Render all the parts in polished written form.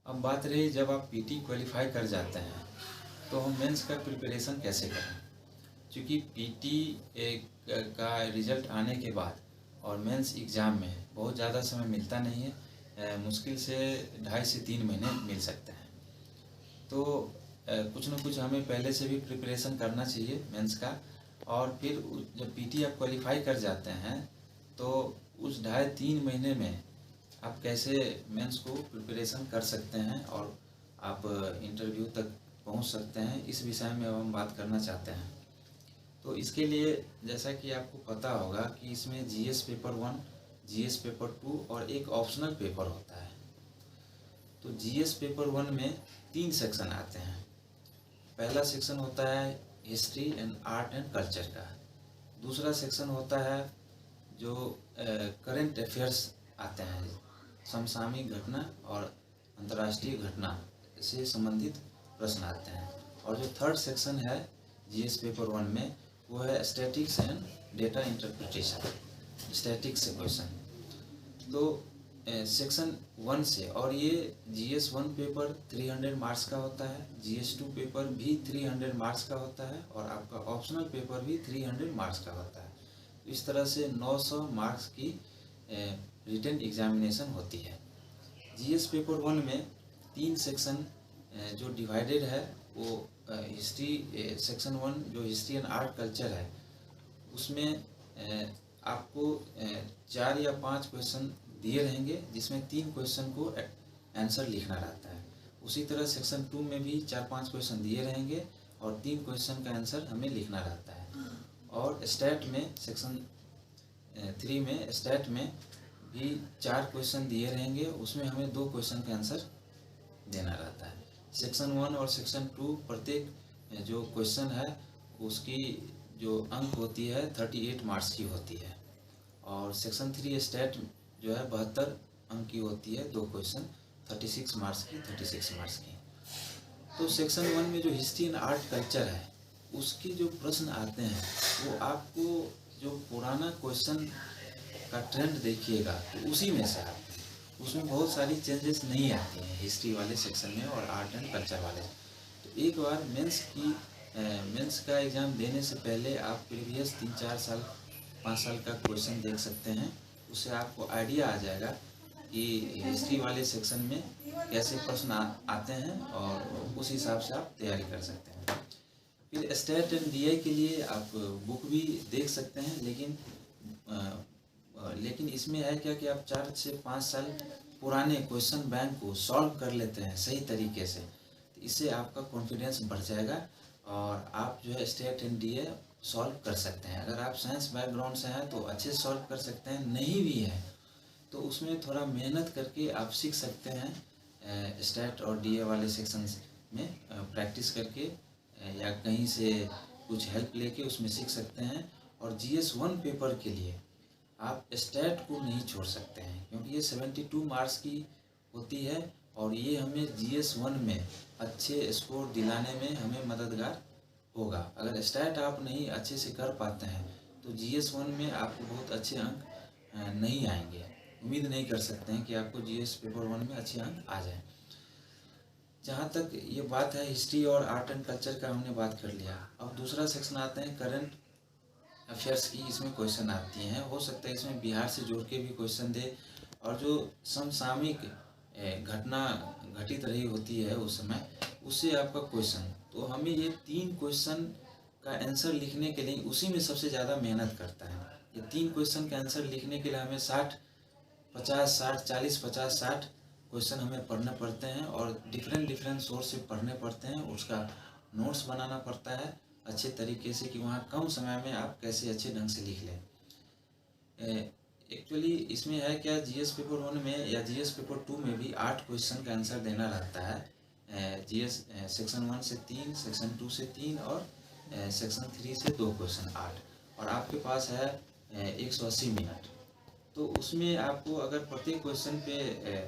अब बात रही जब आप पीटी क्वालिफाई कर जाते हैं तो हम मेंस का प्रिपरेशन कैसे करें। क्योंकि पीटी का रिजल्ट आने के बाद और मेंस एग्ज़ाम में बहुत ज़्यादा समय मिलता नहीं है, मुश्किल से 2.5 से 3 महीने मिल सकते हैं। तो कुछ न कुछ हमें पहले से भी प्रिपरेशन करना चाहिए मेंस का। और फिर जब पीटी आप क्वालिफाई कर जाते हैं तो उस 2.5-3 महीने में आप कैसे मेंस को प्रिपरेशन कर सकते हैं और आप इंटरव्यू तक पहुंच सकते हैं, इस विषय में अब हम बात करना चाहते हैं। तो इसके लिए जैसा कि आपको पता होगा कि इसमें जीएस पेपर 1, जीएस पेपर 2 और एक ऑप्शनल पेपर होता है। तो जीएस पेपर 1 में 3 सेक्शन आते हैं। पहला सेक्शन होता है history and art and culture का। दूसरा सेक्शन होता है जो करंट अफेयर्स आते हैं, समसामयिक घटना और अंतर्राष्ट्रीय घटना से संबंधित प्रश्न आते हैं। और जो थर्ड सेक्शन है जीएस पेपर 1 में वो है statics and data interpretation, statics से क्वेश्चन। तो सेक्शन 1 से, और ये जीएस 1 पेपर 300 मार्क्स का होता है, जीएस 2 पेपर भी 300 मार्क्स का होता है और आपका ऑप्शनल पेपर भी 300 मार्क्स का होता है। इस तरह से 900 मार्क्स की रिटन एग्जामिनेशन होती है। जीएस पेपर 1 में 3 सेक्शन जो डिवाइडेड है वो हिस्ट्री सेक्शन 1 जो हिस्ट्री एंड आर्ट कल्चर है उसमें आपको 4 या 5 क्वेश्चन दिए रहेंगे जिसमें 3 क्वेश्चन को आंसर लिखना रहता है। उसी तरह सेक्शन 2 में भी 4-5 क्वेश्चन दिए रहेंगे और 3 क्वेश्चन का आंसर हमें लिखना रहता है। और स्टैट में सेक्शन 3 में स्टैट में भी 4 क्वेश्चन दिए रहेंगे, उसमें हमें 2 क्वेश्चन का आंसर देना रहता है। सेक्शन 1 और सेक्शन 2 प्रत्येक जो क्वेश्चन है उसकी जो अंक होती है 38 मार्क्स की होती है। और सेक्शन 3 स्टैट जो है 72 अंक की होती है, 2 क्वेश्चन 36 मार्क्स की, 36 मार्क्स की। तो सेक्शन 1 में जो हिस्ट्री एंड आर्ट कल्चर है उसके जो प्रश्न आते हैं वो आपको जो पुराना क्वेश्चन का ट्रेंड देखिएगा तो उसी में से आते हैं, उसमें बहुत सारी चेंजेस नहीं आती हैं हिस्ट्री वाले सेक्शन में और आर्ट एंड कल्चर वाले। तो एक बार मेंस का एग्ज़ाम देने से पहले आप प्रीवियस 3-4 साल 5 साल का क्वेश्चन देख सकते हैं। उससे आपको आइडिया आ जाएगा कि हिस्ट्री वाले सेक्शन में कैसे प्रश्न आते हैं और उस हिसाब से आप तैयारी कर सकते हैं। फिर स्टेट एंड डीआई के लिए आप बुक भी देख सकते हैं, लेकिन इसमें है क्या कि आप 4 से 5 साल पुराने क्वेश्चन बैंक को सॉल्व कर लेते हैं सही तरीके से, तो इससे आपका कॉन्फिडेंस बढ़ जाएगा और आप जो है स्टेट एंड डीआई सॉल्व कर सकते हैं। अगर आप साइंस बैकग्राउंड से हैं तो अच्छे से सॉल्व कर सकते हैं, नहीं भी है तो उसमें थोड़ा मेहनत करके आप सीख सकते हैं। स्टेट और डीए वाले सेक्शंस में प्रैक्टिस करके या कहीं से कुछ हेल्प लेके उसमें सीख सकते हैं। और जीएस 1 पेपर के लिए आप स्टेट को नहीं छोड़ सकते हैं क्योंकि ये 72 मार्क्स की होती है और ये हमें जीएस 1 में अच्छे स्कोर दिलाने में हमें मददगार होगा। अगर स्टेट आप नहीं अच्छे से कर पाते हैं तो जीएस 1 में आपको बहुत अच्छे अंक नहीं आएंगे। उम्मीद नहीं कर सकते हैं कि आपको जीएस पेपर 1 में अच्छे अंक आ जाए। जहाँ तक ये बात है हिस्ट्री और आर्ट एंड कल्चर का हमने बात कर लिया। अब दूसरा सेक्शन आते हैं करंट अफेयर्स की। इसमें क्वेश्चन आती हैं, हो सकता है इसमें बिहार से जोड़ के भी क्वेश्चन दे और जो समसामयिक घटना घटित रही होती है उस समय उससे आपका क्वेश्चन, तो हमें ये 3 क्वेश्चन का आंसर लिखने के लिए उसी में सबसे ज़्यादा मेहनत करता है। ये 3 क्वेश्चन का आंसर लिखने के लिए हमें 60 क्वेश्चन हमें पढ़ने पड़ते हैं और डिफरेंट सोर्स से पढ़ने पड़ते हैं, उसका नोट्स बनाना पड़ता है अच्छे तरीके से कि वहाँ कम समय में आप कैसे अच्छे ढंग से लिख लें। एक्चुअली इसमें है क्या, जीएस पेपर 1 में या जीएस पेपर 2 में भी 8 क्वेश्चन का आंसर देना रहता है। जीएस सेक्शन 1 से 3, सेक्शन 2 से 3 और सेक्शन 3 से 2 क्वेश्चन 8, और आपके पास है 180 मिनट। तो उसमें आपको अगर प्रत्येक क्वेश्चन पे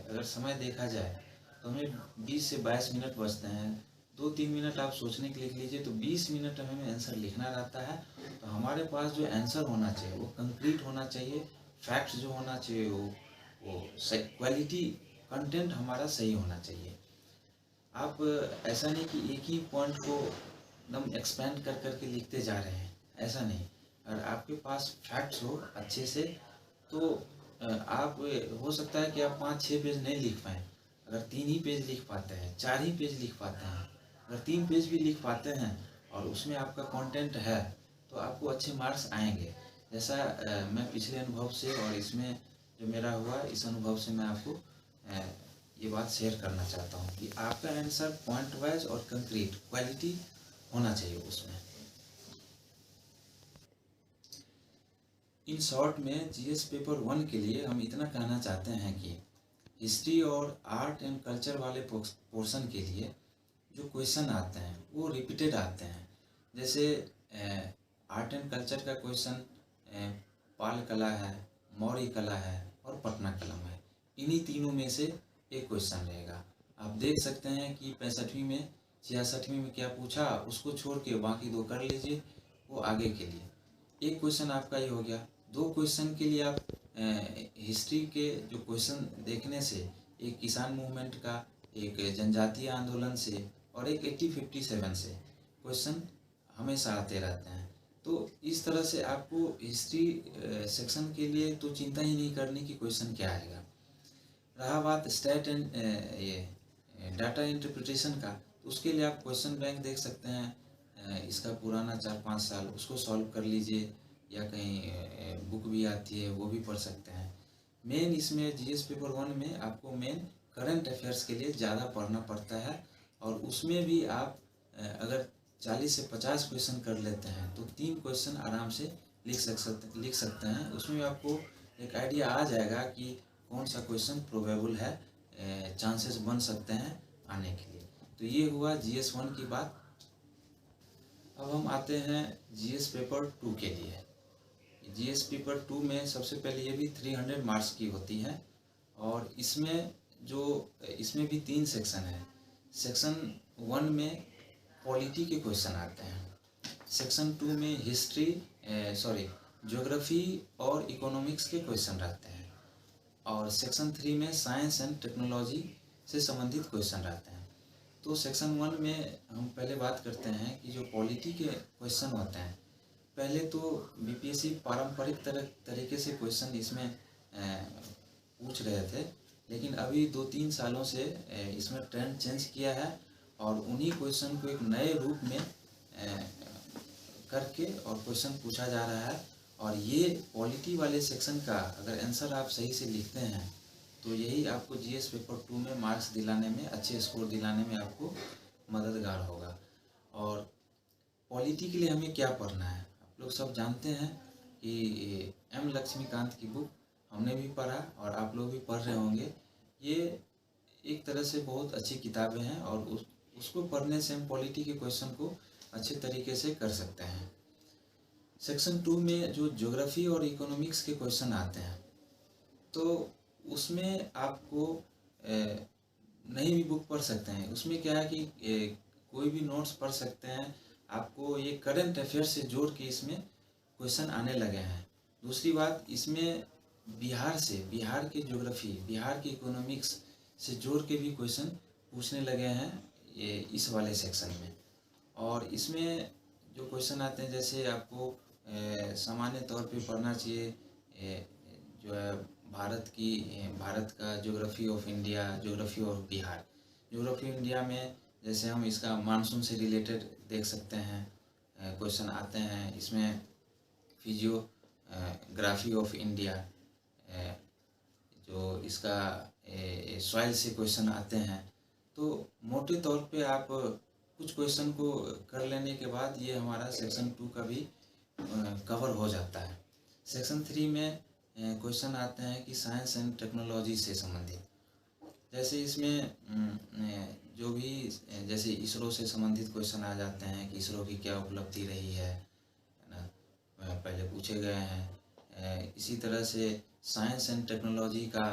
अगर समय देखा जाए तो हमें 20 से 22 मिनट बचते हैं। 2-3 मिनट आप सोचने के लिए लिख लीजिए तो 20 मिनट हमें आंसर लिखना रहता है। तो हमारे पास जो आंसर होना चाहिए वो कंक्रीट होना चाहिए, फैक्ट्स जो होना चाहिए वो सही, क्वालिटी कंटेंट हमारा सही होना चाहिए। आप ऐसा नहीं कि एक ही पॉइंट को एकदम एक्सपेंड कर करके लिखते जा रहे हैं, ऐसा नहीं। अगर आपके पास फैक्ट्स हो अच्छे से तो आप हो सकता है कि आप 5-6 पेज नहीं लिख पाएँ। अगर 3 ही पेज लिख पाते हैं, 4 ही पेज लिख पाते हैं, अगर 3 पेज भी लिख पाते हैं और उसमें आपका कंटेंट है तो आपको अच्छे मार्क्स आएंगे। जैसा मैं पिछले अनुभव से और इसमें जो मेरा हुआ इस अनुभव से मैं आपको ये बात शेयर करना चाहता हूँ कि आपका आंसर पॉइंट वाइज और कंक्रीट क्वालिटी होना चाहिए उसमें। इन शॉर्ट में जीएस पेपर 1 के लिए हम इतना कहना चाहते हैं कि हिस्ट्री और आर्ट एंड कल्चर वाले पोर्शन के लिए जो क्वेश्चन आते हैं वो रिपीटेड आते हैं। जैसे आर्ट एंड कल्चर का क्वेश्चन पाल कला है, मौर्य कला है और पटना कलम है। इन्हीं तीनों में से एक क्वेश्चन रहेगा। आप देख सकते हैं कि 65वीं में 66वीं में क्या पूछा, उसको छोड़ के बाकी 2 कर लीजिए, वो आगे के लिए। एक क्वेश्चन आपका ये हो गया। 2 क्वेश्चन के लिए आप हिस्ट्री के जो क्वेश्चन देखने से एक किसान मूवमेंट का, एक जनजातीय आंदोलन से और एक 1857 से क्वेश्चन हमेशा आते रहते हैं। तो इस तरह से आपको हिस्ट्री सेक्शन के लिए तो चिंता ही नहीं करनी कि क्वेश्चन क्या आएगा। रहा बात स्टैट एंड ये डाटा इंटरप्रिटेशन का, तो उसके लिए आप क्वेश्चन बैंक देख सकते हैं। इसका पुराना 4-5 साल उसको सॉल्व कर लीजिए, या कहीं बुक भी आती है वो भी पढ़ सकते हैं। मेन इसमें जीएस पेपर 1 में आपको मेन करंट अफेयर्स के लिए ज़्यादा पढ़ना पड़ता है, और उसमें भी आप अगर 40 से 50 क्वेश्चन कर लेते हैं तो 3 क्वेश्चन आराम से लिख सकते हैं। उसमें आपको एक आइडिया आ जाएगा कि कौन सा क्वेश्चन प्रोबेबल है, चांसेस बन सकते हैं आने के लिए। तो ये हुआ जीएस 1 की बात। अब हम आते हैं जीएस पेपर 2 के लिए। जीएस पेपर 2 में सबसे पहले ये भी 300 मार्क्स की होती है, और इसमें भी 3 सेक्शन है। सेक्शन 1 में पॉलिटी के क्वेश्चन आते हैं, सेक्शन 2 में ज्योग्राफी और इकोनॉमिक्स के क्वेश्चन रहते हैं, और सेक्शन 3 में साइंस एंड टेक्नोलॉजी से संबंधित क्वेश्चन रहते हैं। तो सेक्शन 1 में हम पहले बात करते हैं कि जो पॉलिटी के क्वेश्चन होते हैं, पहले तो बीपीएससी पारंपरिक तरीके से क्वेश्चन इसमें पूछ रहे थे, लेकिन अभी 2-3 सालों से इसमें ट्रेंड चेंज किया है, और उन्हीं क्वेश्चन को एक नए रूप में करके और क्वेश्चन पूछा जा रहा है। और ये पॉलिटी वाले सेक्शन का अगर आंसर आप सही से लिखते हैं तो यही आपको जीएस पेपर 2 में मार्क्स दिलाने में, अच्छे स्कोर दिलाने में आपको मददगार होगा। और पॉलिटी के लिए हमें क्या पढ़ना है, आप लोग सब जानते हैं कि एम लक्ष्मीकांत की बुक हमने भी पढ़ा और आप लोग भी पढ़ रहे होंगे। ये एक तरह से बहुत अच्छी किताबें हैं, और उसको पढ़ने से हम पॉलिटी के क्वेश्चन को अच्छे तरीके से कर सकते हैं। सेक्शन 2 में जो ज्योग्राफी और इकोनॉमिक्स के क्वेश्चन आते हैं, तो उसमें आपको नई भी बुक पढ़ सकते हैं। उसमें क्या है कि कोई भी नोट्स पढ़ सकते हैं। आपको ये करंट अफेयर से जोड़ के इसमें क्वेश्चन आने लगे हैं। दूसरी बात, इसमें बिहार के ज्योग्राफी, बिहार के इकोनॉमिक्स से जोड़ के भी क्वेश्चन पूछने लगे हैं ये इस वाले सेक्शन में। और इसमें जो क्वेश्चन आते हैं, जैसे आपको सामान्य तौर पे पढ़ना चाहिए जो है भारत का geography of India, geography of Bihar. Geography India में जैसे हम इसका मानसून से रिलेटेड देख सकते हैं, क्वेश्चन आते हैं। इसमें फिजियोग्राफी ऑफ इंडिया, जो इसका सॉइल से क्वेश्चन आते हैं। तो मोटे तौर पे आप कुछ क्वेश्चन को कर लेने के बाद ये हमारा सेक्शन 2 का भी कवर हो जाता है। सेक्शन 3 में क्वेश्चन आते हैं कि साइंस एंड टेक्नोलॉजी से संबंधित, जैसे इसमें जो भी जैसे इसरो से संबंधित क्वेश्चन आ जाते हैं कि इसरो की क्या उपलब्धि रही है ना, पहले पूछे गए हैं। इसी तरह से साइंस एंड टेक्नोलॉजी का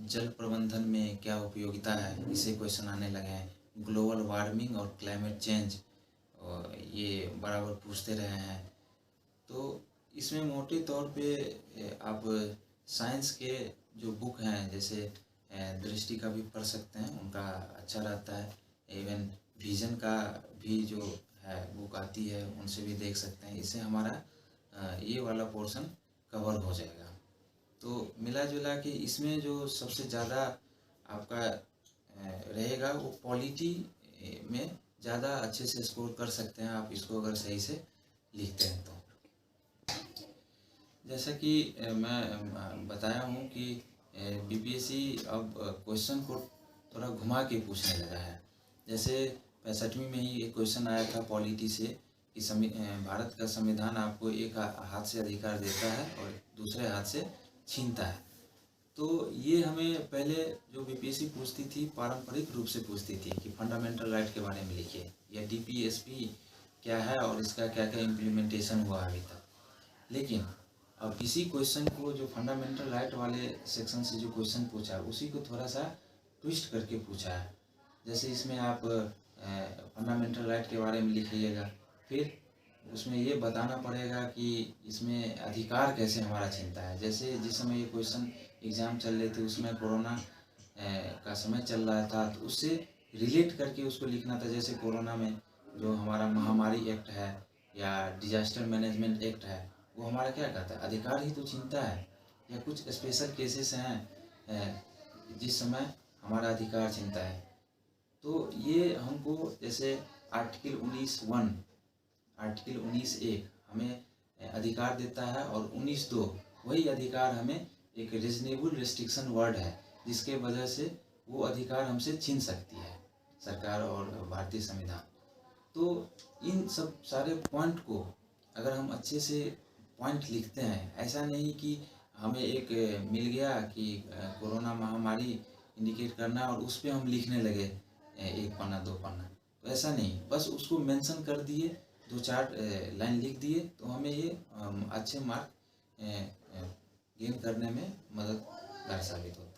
जल प्रबंधन में क्या उपयोगिता है, इसे क्वेश्चन आने लगे हैं। ग्लोबल वार्मिंग और क्लाइमेट चेंज ये बराबर पूछते रहे हैं। तो इसमें मोटे तौर पे आप साइंस के जो बुक हैं, जैसे दृष्टि का भी पढ़ सकते हैं, उनका अच्छा रहता है। इवन विज़न का भी जो है बुक आती है, उनसे भी देख सकते हैं। इससे हमारा ये वाला पोर्शन कवर हो जाएगा। तो मिला जुला के इसमें जो सबसे ज़्यादा आपका रहेगा वो पॉलिटी में ज़्यादा अच्छे से स्कोर कर सकते हैं आप, इसको अगर सही से लिखते हैं तो। जैसा कि मैं बताया हूँ कि बीपीएससी अब क्वेश्चन को थोड़ा घुमा के पूछने लगा है। जैसे 65वीं में ही एक क्वेश्चन आया था पॉलिटी से कि भारत का संविधान आपको एक हाथ से अधिकार देता है और दूसरे हाथ से छीनता है। तो ये हमें पहले जो बीपीएससी पूछती थी पारंपरिक रूप से पूछती थी कि फंडामेंटल राइट के बारे में लिखिए, या डीपीएसपी क्या है और इसका क्या क्या इम्प्लीमेंटेशन हुआ अभी तक। लेकिन अब इसी क्वेश्चन को जो फंडामेंटल राइट वाले सेक्शन से जो क्वेश्चन पूछा उसी को थोड़ा सा ट्विस्ट करके पूछा है। जैसे इसमें आप फंडामेंटल राइट के बारे में लिखिएगा, फिर उसमें ये बताना पड़ेगा कि इसमें अधिकार कैसे हमारा छीनता है। जैसे जिस समय ये क्वेश्चन एग्ज़ाम चल रहे थे उसमें कोरोना का समय चल रहा था, तो उससे रिलेट करके उसको लिखना था। जैसे कोरोना में जो हमारा महामारी एक्ट है या डिजास्टर मैनेजमेंट एक्ट है, वो हमारा क्या कहता है, अधिकार ही तो छीनता है। या कुछ स्पेशल केसेस हैं जिस समय हमारा अधिकार छीनता है। तो ये हमको जैसे आर्टिकल 19(1), आर्टिकल 19(1) हमें अधिकार देता है, और 19(2) वही अधिकार हमें एक रीजनेबल रिस्ट्रिक्शन वर्ड है जिसके वजह से वो अधिकार हमसे छीन सकती है सरकार और भारतीय संविधान। तो इन सब सारे पॉइंट को अगर हम अच्छे से पॉइंट लिखते हैं, ऐसा नहीं कि हमें एक मिल गया कि कोरोना महामारी इंडिकेट करना और उस पर हम लिखने लगे 1 पन्ना 2 पन्ना, तो ऐसा नहीं। बस उसको मेंशन कर दिए, 2-4 लाइन लिख दिए, तो हमें ये अच्छे मार्क गेन करने में मददगार साबित होता है।